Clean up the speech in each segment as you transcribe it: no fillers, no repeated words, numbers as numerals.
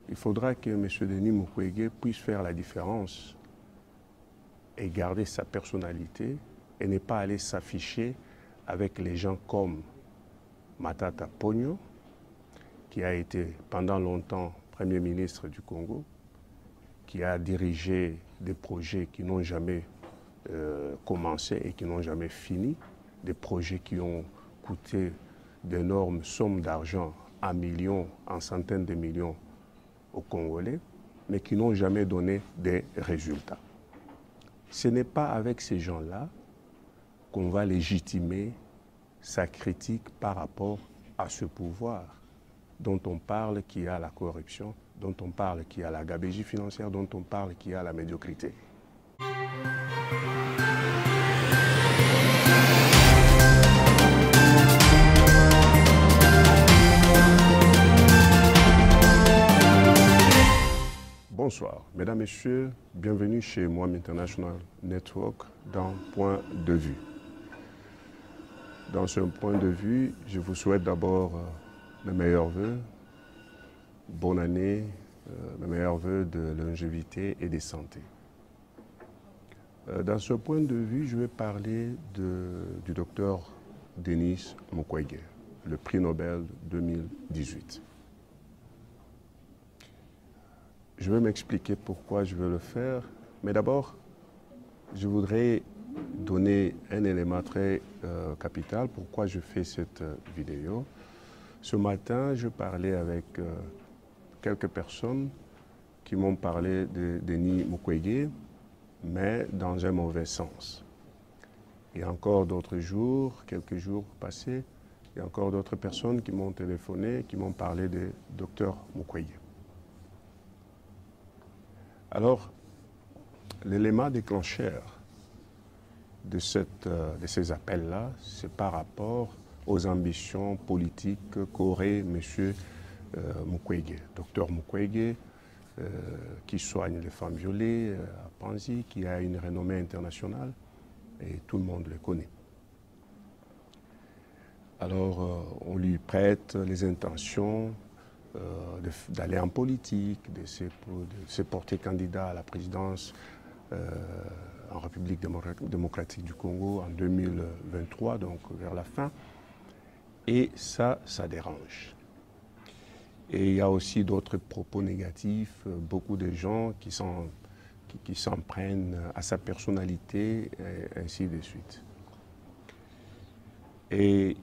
il faudra que M. Denis Mukwege puisse faire la différence et garder sa personnalité et ne pas aller s'afficher avec les gens comme Matata Ponyo, qui a été pendant longtemps Premier ministre du Congo, qui a dirigé des projets qui n'ont jamais commencé et qui n'ont jamais fini, des projets qui ont coûté d'énormes sommes d'argent en millions, en centaines de millions aux Congolais, mais qui n'ont jamais donné des résultats. Ce n'est pas avec ces gens-là qu'on va légitimer sa critique par rapport à ce pouvoir dont on parle qui a la corruption, dont on parle qui a la gabegie financière, dont on parle qui a la médiocrité. Bonsoir, mesdames, messieurs, bienvenue chez Moam International Network dans Point de vue. Dans ce point de vue, je vous souhaite d'abord mes meilleurs vœux, bonne année, mes meilleurs vœux de longévité et de santé. Dans ce point de vue, je vais parler du docteur Denis Mukwege, le prix Nobel 2018. Je vais m'expliquer pourquoi je veux le faire, mais d'abord, je voudrais donner un élément très capital pourquoi je fais cette vidéo. Ce matin, je parlais avec quelques personnes qui m'ont parlé de Denis Mukwege, mais dans un mauvais sens. Et encore d'autres jours, quelques jours passés, il y a encore d'autres personnes qui m'ont téléphoné, qui m'ont parlé de Dr Mukwege. Alors, l'élément déclencheur de ces appels-là, c'est par rapport aux ambitions politiques qu'aurait M. Mukwege, Dr Mukwege, qui soigne les femmes violées à Panzi, qui a une renommée internationale, et tout le monde le connaît. Alors, on lui prête les intentions d'aller en politique, de se porter candidat à la présidence en République démocratique du Congo en 2023, donc vers la fin. Et ça dérange. Et il y a aussi d'autres propos négatifs, beaucoup de gens qui s'en prennent à sa personnalité, et ainsi de suite. Et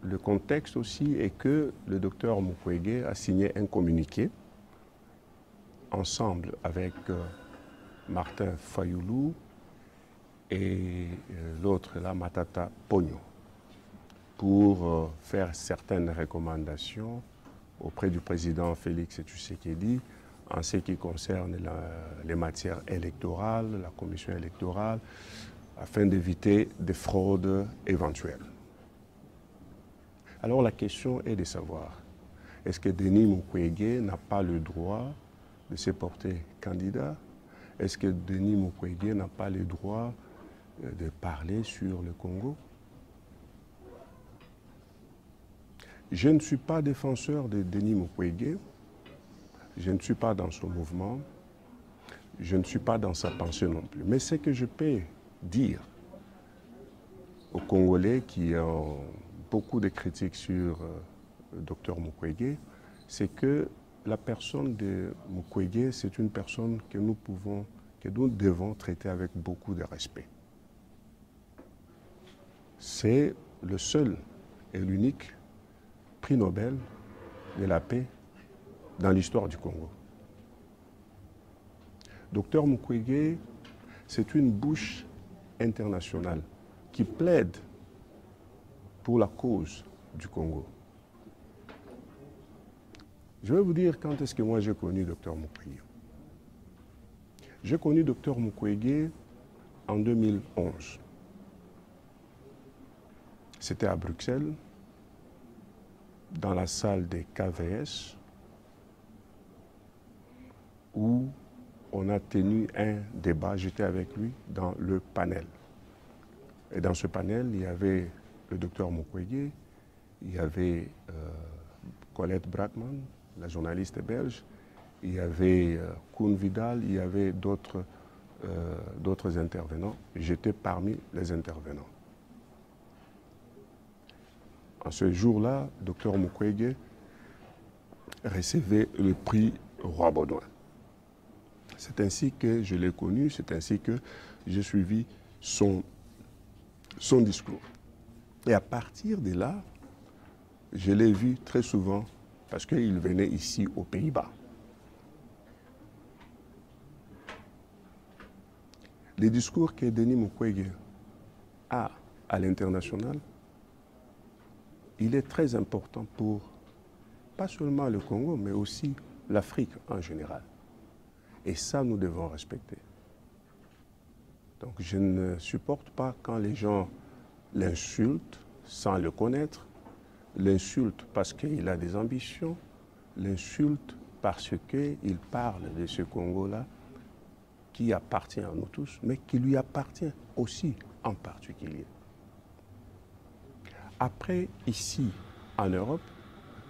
le contexte aussi est que le docteur Mukwege a signé un communiqué ensemble avec Martin Fayoulou et l'autre là, Matata Ponyo, pour faire certaines recommandations auprès du président Félix Tshisekedi en ce qui concerne les matières électorales, la commission électorale, afin d'éviter des fraudes éventuelles. Alors la question est de savoir, est-ce que Denis Mukwege n'a pas le droit de se porter candidat? Est-ce que Denis Mukwege n'a pas le droit de parler sur le Congo? Je ne suis pas défenseur de Denis Mukwege, je ne suis pas dans son mouvement, je ne suis pas dans sa pensée non plus. Mais ce que je peux dire aux Congolais qui ont beaucoup de critiques sur le docteur Mukwege, c'est que la personne de Mukwege, c'est une personne que nous devons traiter avec beaucoup de respect. C'est le seul et l'unique prix Nobel de la paix dans l'histoire du Congo. Docteur Mukwege, c'est une bouche internationale qui plaide pour la cause du Congo. Je vais vous dire quand est-ce que moi j'ai connu Dr Mukwege. J'ai connu Dr Mukwege en 2011. C'était à Bruxelles, dans la salle des KVS, où on a tenu un débat, j'étais avec lui dans le panel. Et dans ce panel, il y avait le docteur Mukwege, il y avait Colette Brackman, la journaliste belge, il y avait Koun Vidal, il y avait d'autres intervenants. J'étais parmi les intervenants. En ce jour-là, Dr Mukwege recevait le prix Roi Baudouin. C'est ainsi que je l'ai connu, c'est ainsi que j'ai suivi son discours. Et à partir de là, je l'ai vu très souvent parce qu'il venait ici aux Pays-Bas. Les discours que Denis Mukwege a à l'international, il est très important pour pas seulement le Congo, mais aussi l'Afrique en général. Et ça, nous devons respecter. Donc je ne supporte pas quand les gens l'insultent sans le connaître, l'insultent parce qu'il a des ambitions, l'insultent parce qu'il parle de ce Congo-là qui appartient à nous tous, mais qui lui appartient aussi en particulier. Après, ici, en Europe,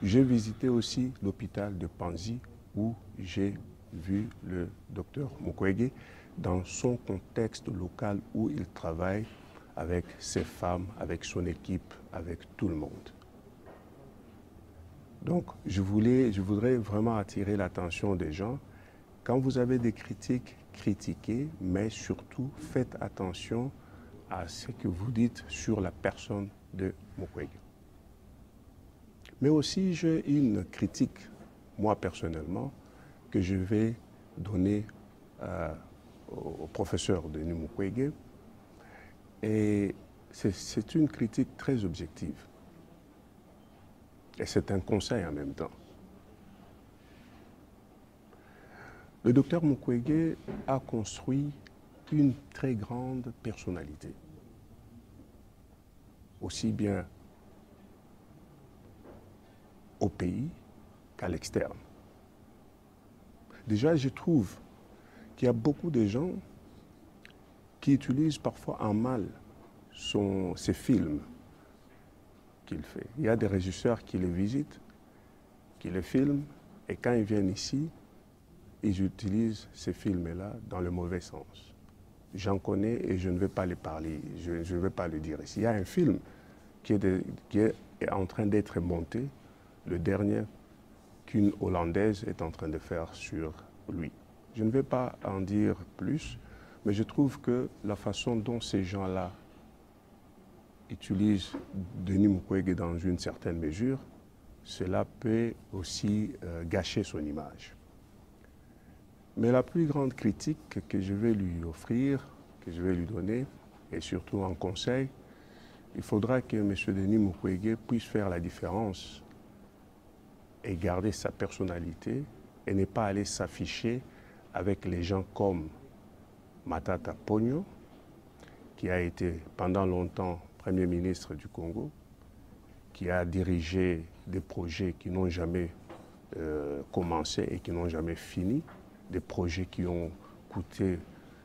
j'ai visité aussi l'hôpital de Panzi où j'ai vu le docteur Mukwege dans son contexte local où il travaille avec ses femmes, avec son équipe, avec tout le monde. Donc, je voudrais vraiment attirer l'attention des gens. Quand vous avez des critiques, critiquez, mais surtout faites attention à ce que vous dites sur la personne de Mukwege. Mais aussi, j'ai une critique, moi personnellement, que je vais donner au professeur Denis Mukwege. Et c'est une critique très objective. Et c'est un conseil en même temps. Le docteur Mukwege a construit une très grande personnalité, aussi bien au pays qu'à l'externe. Déjà, je trouve qu'il y a beaucoup de gens qui utilisent parfois en mal ces films qu'il fait. Il y a des régisseurs qui les visitent, qui les filment, et quand ils viennent ici, ils utilisent ces films-là dans le mauvais sens. J'en connais et je ne vais pas les parler, je ne vais pas le dire ici. Il y a un film qui est en train d'être monté, le dernier qu'une Hollandaise est en train de faire sur lui. Je ne vais pas en dire plus, mais je trouve que la façon dont ces gens-là utilisent Denis Mukwege dans une certaine mesure, cela peut aussi gâcher son image. Mais la plus grande critique que je vais lui offrir, que je vais lui donner, et surtout en conseil, il faudra que M. Denis Mukwege puisse faire la différence et garder sa personnalité et ne pas aller s'afficher avec les gens comme Matata Ponyo, qui a été pendant longtemps Premier ministre du Congo, qui a dirigé des projets qui n'ont jamais commencé et qui n'ont jamais fini, des projets qui ont coûté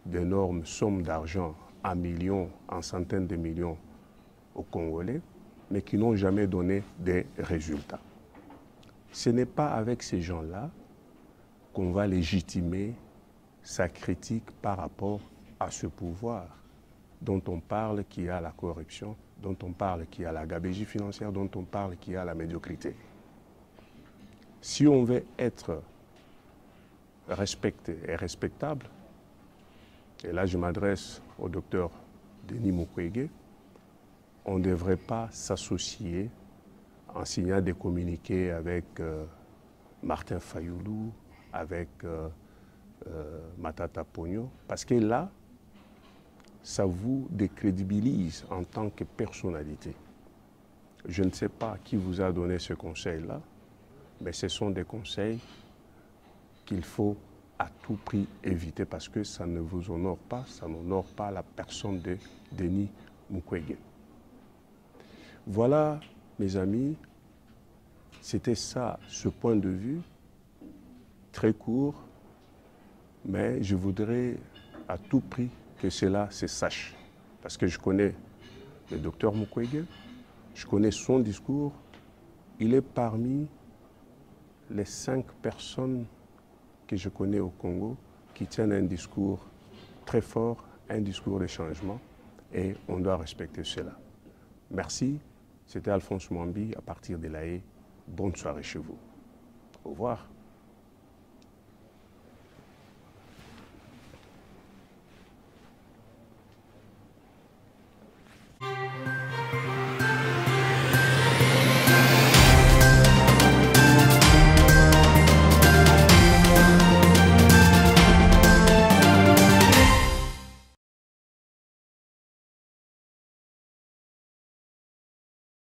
d'énormes sommes d'argent en millions, en centaines de millions aux Congolais, mais qui n'ont jamais donné des résultats. Ce n'est pas avec ces gens-là qu'on va légitimer sa critique par rapport à ce pouvoir dont on parle qu'il y a la corruption, dont on parle qu'il y a la gabegie financière, dont on parle qu'il y a la médiocrité. Si on veut être respecté et respectable, et là je m'adresse au docteur Denis Mukwege, on ne devrait pas s'associer en signant des communiqués avec Martin Fayoulou, avec Matata Ponyo, parce que là, ça vous décrédibilise en tant que personnalité. Je ne sais pas qui vous a donné ce conseil-là, mais ce sont des conseils qu'il faut à tout prix éviter parce que ça ne vous honore pas, ça n'honore pas la personne de Denis Mukwege. Voilà, mes amis, c'était ça, ce point de vue, très court, mais je voudrais à tout prix que cela se sache. Parce que je connais le docteur Mukwege, je connais son discours, il est parmi les 5 personnes que je connais au Congo qui tiennent un discours très fort, un discours de changement, et on doit respecter cela. Merci, c'était Alphonse Mwambi à partir de l'AE. Bonne soirée chez vous. Au revoir.